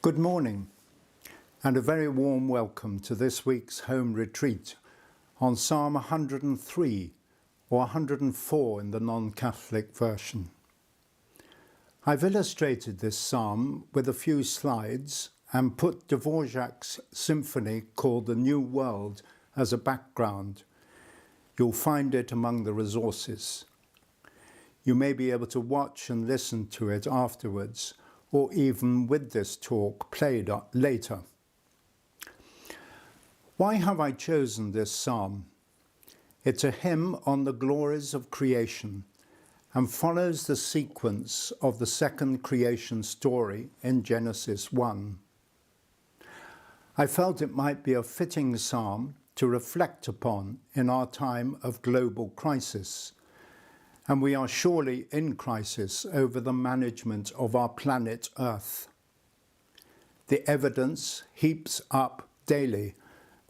Good morning and a very warm welcome to this week's home retreat on Psalm 103 or 104 in the non-Catholic version. I've illustrated this psalm with a few slides and put Dvorak's symphony called The New World as a background. You'll find it among the resources. You may be able to watch and listen to it afterwards, or even with this talk played later. Why have I chosen this psalm? It's a hymn on the glories of creation and follows the sequence of the second creation story in Genesis 1. I felt it might be a fitting psalm to reflect upon in our time of global crisis. And we are surely in crisis over the management of our planet Earth. The evidence heaps up daily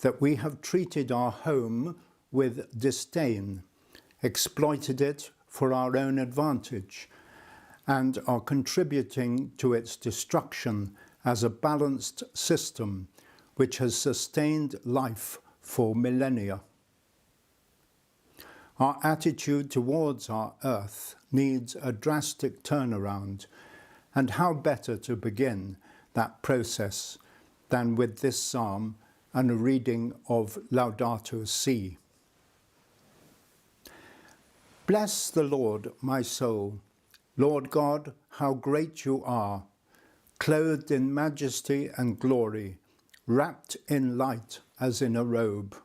that we have treated our home with disdain, exploited it for our own advantage, and are contributing to its destruction as a balanced system which has sustained life for millennia. Our attitude towards our Earth needs a drastic turnaround, and how better to begin that process than with this psalm and a reading of Laudato Si. Bless the Lord, my soul. Lord God, how great you are, clothed in majesty and glory, wrapped in light as in a robe.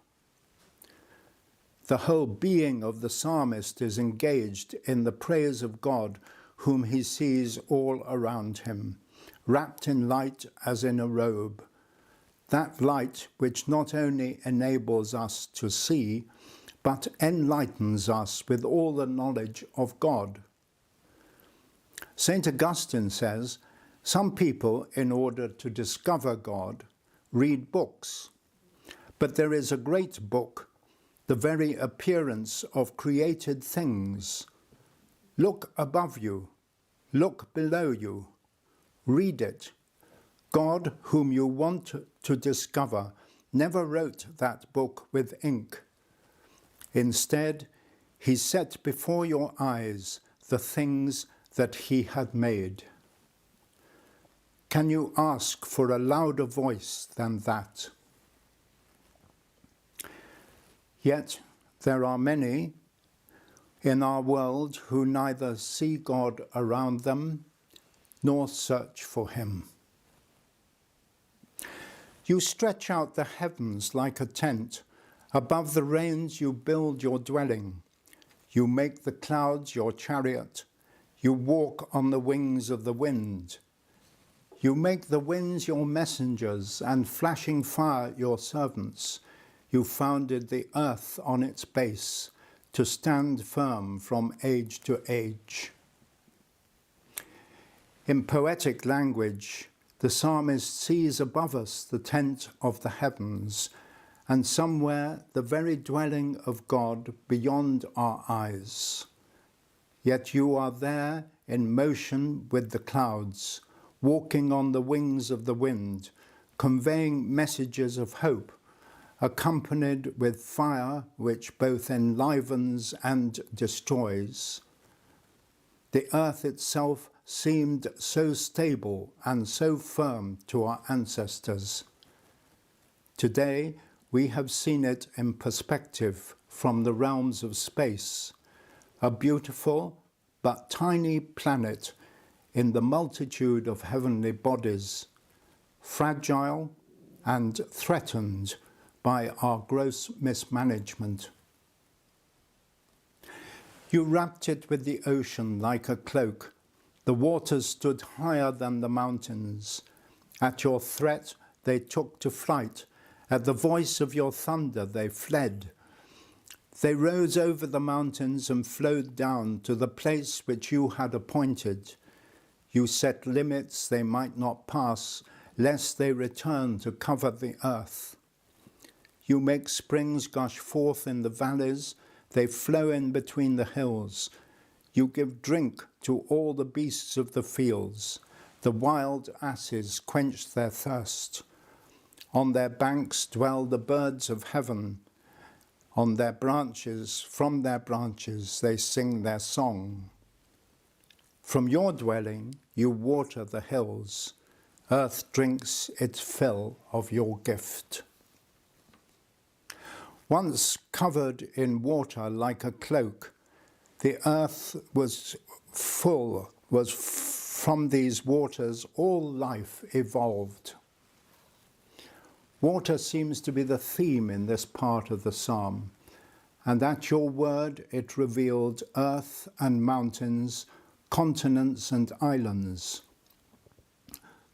The whole being of the psalmist is engaged in the praise of God, whom he sees all around him, wrapped in light as in a robe. That light which not only enables us to see, but enlightens us with all the knowledge of God. St. Augustine says, some people, in order to discover God, read books. But there is a great book, the very appearance of created things. Look above you, look below you, read it. God, whom you want to discover, never wrote that book with ink. Instead, he set before your eyes the things that he had made. Can you ask for a louder voice than that? Yet there are many in our world who neither see God around them nor search for him. You stretch out the heavens like a tent. Above the rains you build your dwelling. You make the clouds your chariot. You walk on the wings of the wind. You make the winds your messengers and flashing fire your servants. You founded the earth on its base to stand firm from age to age. In poetic language, the psalmist sees above us the tent of the heavens and somewhere the very dwelling of God beyond our eyes. Yet you are there in motion with the clouds, walking on the wings of the wind, conveying messages of hope, accompanied with fire which both enlivens and destroys. The earth itself seemed so stable and so firm to our ancestors. Today, we have seen it in perspective from the realms of space, a beautiful but tiny planet in the multitude of heavenly bodies, fragile and threatened by our gross mismanagement. You wrapped it with the ocean like a cloak. The waters stood higher than the mountains. At your threat they took to flight. At the voice of your thunder they fled. They rose over the mountains and flowed down to the place which you had appointed. You set limits they might not pass, lest they return to cover the earth. You make springs gush forth in the valleys, they flow in between the hills. You give drink to all the beasts of the fields. The wild asses quench their thirst. On their banks dwell the birds of heaven. On their branches, from their branches, they sing their song. From your dwelling, you water the hills. Earth drinks its fill of your gift. Once covered in water like a cloak, the earth was full, from these waters all life evolved. Water seems to be the theme in this part of the psalm, and at your word it revealed earth and mountains, continents and islands.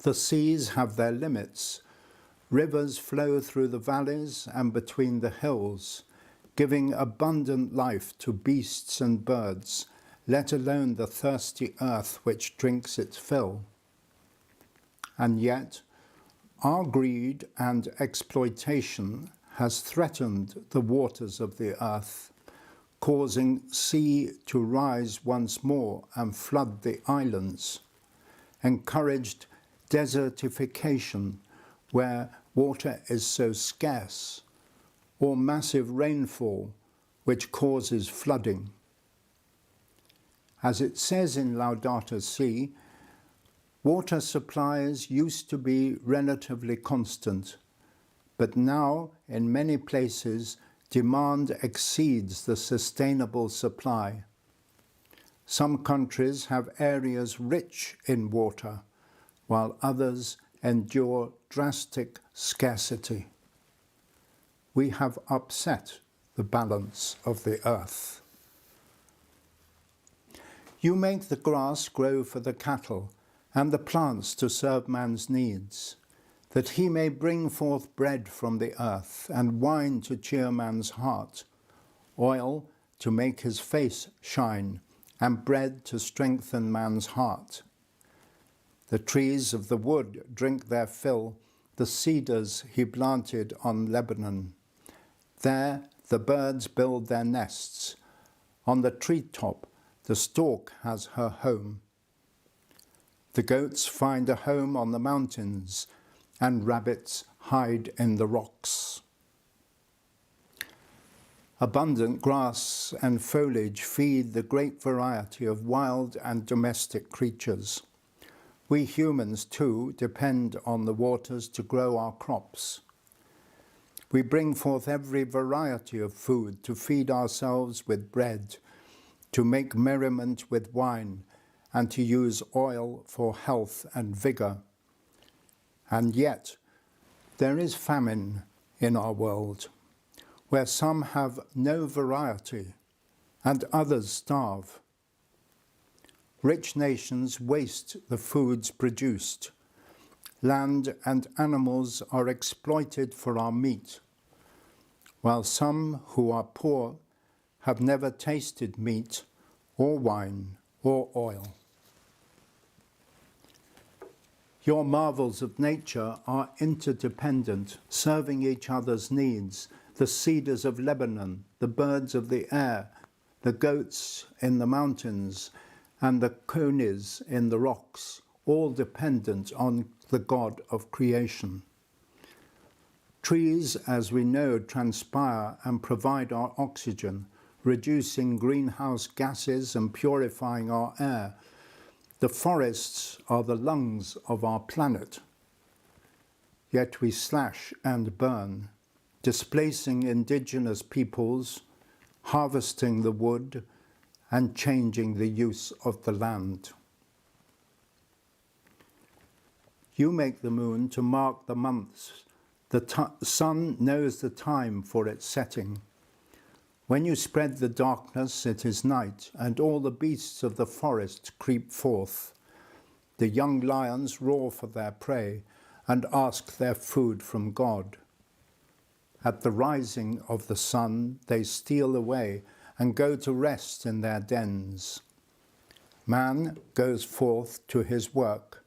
The seas have their limits. Rivers flow through the valleys and between the hills, giving abundant life to beasts and birds, let alone the thirsty earth which drinks its fill. And yet, our greed and exploitation has threatened the waters of the earth, causing sea to rise once more and flood the islands, encouraged desertification where water is so scarce, or massive rainfall which causes flooding. As it says in Laudato Si, water supplies used to be relatively constant, but now in many places demand exceeds the sustainable supply. Some countries have areas rich in water, while others endure drastic scarcity. We have upset the balance of the earth. You make the grass grow for the cattle and the plants to serve man's needs, that he may bring forth bread from the earth and wine to cheer man's heart, oil to make his face shine, and bread to strengthen man's heart. The trees of the wood drink their fill, the cedars he planted on Lebanon. There the birds build their nests. On the treetop the stork has her home. The goats find a home on the mountains, and rabbits hide in the rocks. Abundant grass and foliage feed the great variety of wild and domestic creatures. We humans, too, depend on the waters to grow our crops. We bring forth every variety of food to feed ourselves with bread, to make merriment with wine, and to use oil for health and vigour. And yet, there is famine in our world, where some have no variety and others starve. Rich nations waste the foods produced. Land and animals are exploited for our meat, while some who are poor have never tasted meat or wine or oil. Your marvels of nature are interdependent, serving each other's needs. The cedars of Lebanon, the birds of the air, the goats in the mountains, and the conies in the rocks, all dependent on the God of creation. Trees, as we know, transpire and provide our oxygen, reducing greenhouse gases and purifying our air. The forests are the lungs of our planet. Yet we slash and burn, displacing indigenous peoples, harvesting the wood, and changing the use of the land. You make the moon to mark the months. The sun knows the time for its setting. When you spread the darkness, it is night, and all the beasts of the forest creep forth. The young lions roar for their prey and ask their food from God. At the rising of the sun, they steal away and go to rest in their dens. Man goes forth to his work,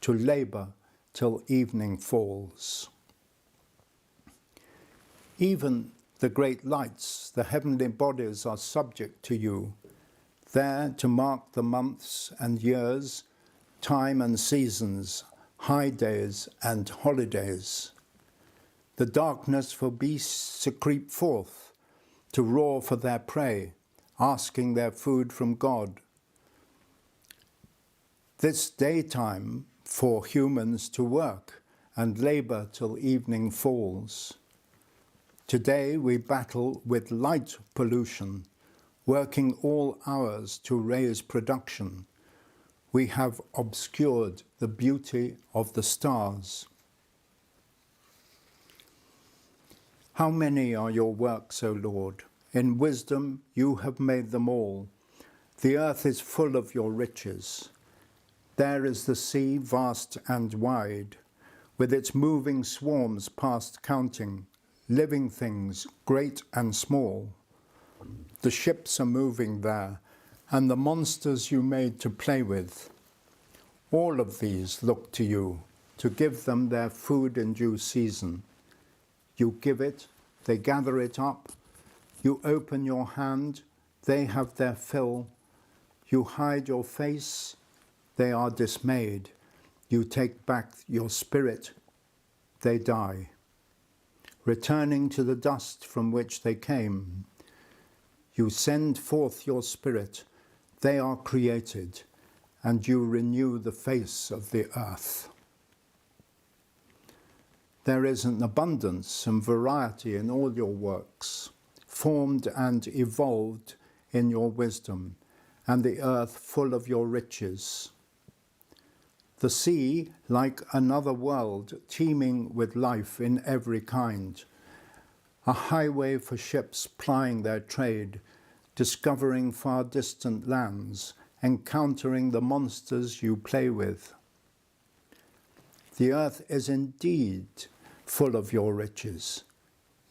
to labour till evening falls. Even the great lights, the heavenly bodies, are subject to you, there to mark the months and years, time and seasons, high days and holidays. The darkness for beasts to creep forth, to roar for their prey, asking their food from God. This daytime for humans to work and labour till evening falls. Today we battle with light pollution, working all hours to raise production. We have obscured the beauty of the stars. How many are your works, O Lord? In wisdom you have made them all. The earth is full of your riches. There is the sea vast and wide, with its moving swarms past counting, living things great and small. The ships are moving there, and the monsters you made to play with. All of these look to you, to give them their food in due season. You give it, they gather it up. You open your hand, they have their fill. You hide your face, they are dismayed. You take back your spirit, they die. Returning to the dust from which they came. You send forth your spirit, they are created, and you renew the face of the earth. There is an abundance and variety in all your works, formed and evolved in your wisdom, and the earth full of your riches. The sea, like another world, teeming with life in every kind, a highway for ships plying their trade, discovering far distant lands, encountering the monsters you play with. The earth is indeed full of your riches,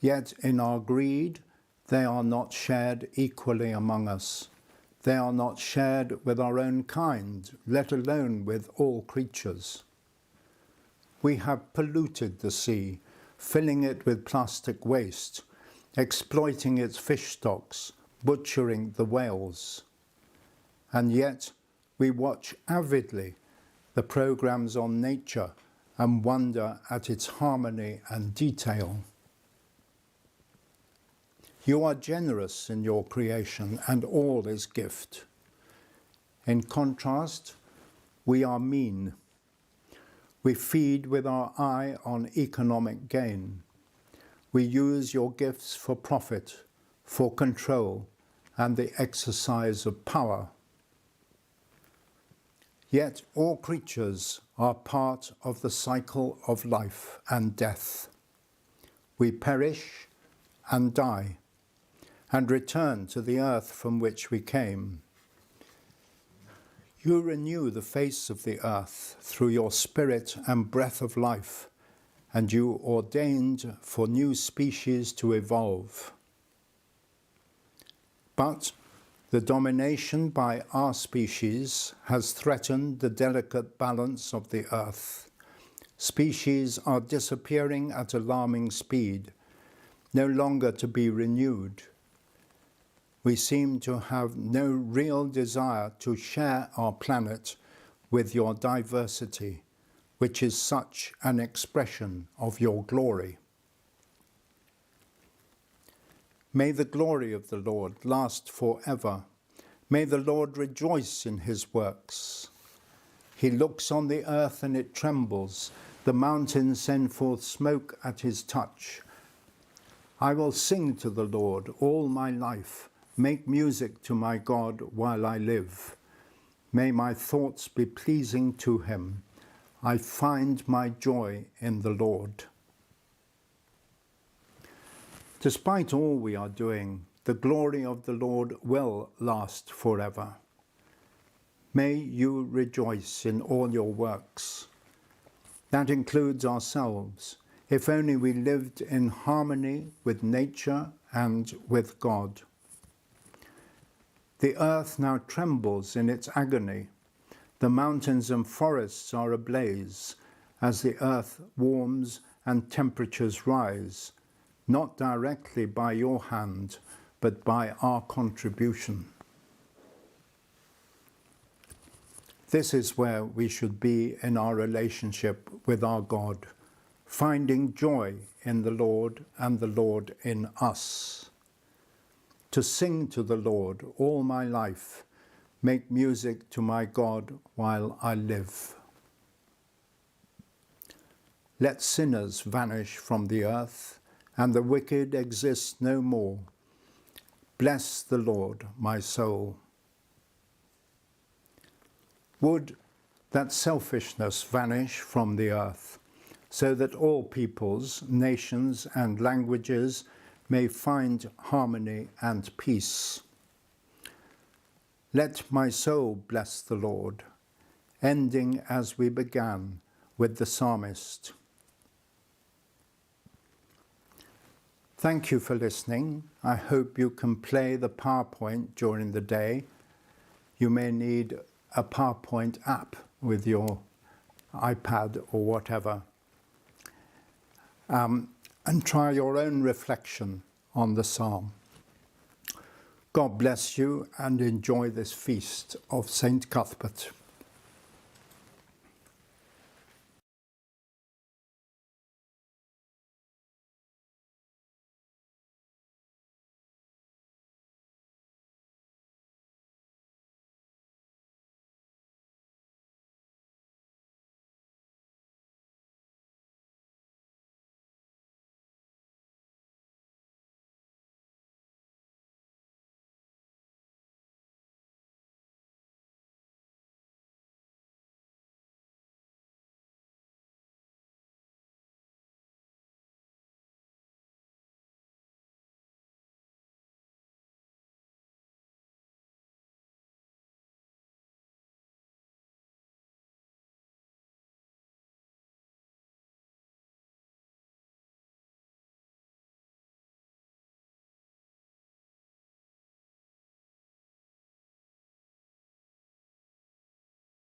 yet in our greed they are not shared equally among us. They are not shared with our own kind, let alone with all creatures. We have polluted the sea, filling it with plastic waste, exploiting its fish stocks, butchering the whales. And yet we watch avidly the programs on nature and wonder at its harmony and detail. You are generous in your creation, and all is gift. In contrast, we are mean. We feed with our eye on economic gain. We use your gifts for profit, for control, and the exercise of power. Yet all creatures are part of the cycle of life and death. We perish and die, and return to the earth from which we came. You renew the face of the earth through your spirit and breath of life, and you ordained for new species to evolve. But the domination by our species has threatened the delicate balance of the earth. Species are disappearing at alarming speed, no longer to be renewed. We seem to have no real desire to share our planet with your diversity, which is such an expression of your glory. May the glory of the Lord last forever. May the Lord rejoice in his works. He looks on the earth and it trembles. The mountains send forth smoke at his touch. I will sing to the Lord all my life, make music to my God while I live. May my thoughts be pleasing to him. I find my joy in the Lord. Despite all we are doing, the glory of the Lord will last forever. May you rejoice in all your works. That includes ourselves, if only we lived in harmony with nature and with God. The earth now trembles in its agony. The mountains and forests are ablaze as the earth warms and temperatures rise, not directly by your hand, but by our contribution. This is where we should be in our relationship with our God, finding joy in the Lord and the Lord in us. To sing to the Lord all my life, make music to my God while I live. Let sinners vanish from the earth, and the wicked exist no more. Bless the Lord, my soul. Would that selfishness vanish from the earth, so that all peoples, nations, and languages may find harmony and peace. Let my soul bless the Lord, ending as we began, with the psalmist. Thank you for listening. I hope you can play the PowerPoint during the day. You may need a PowerPoint app with your iPad or whatever. And try your own reflection on the psalm. God bless you and enjoy this feast of St. Cuthbert.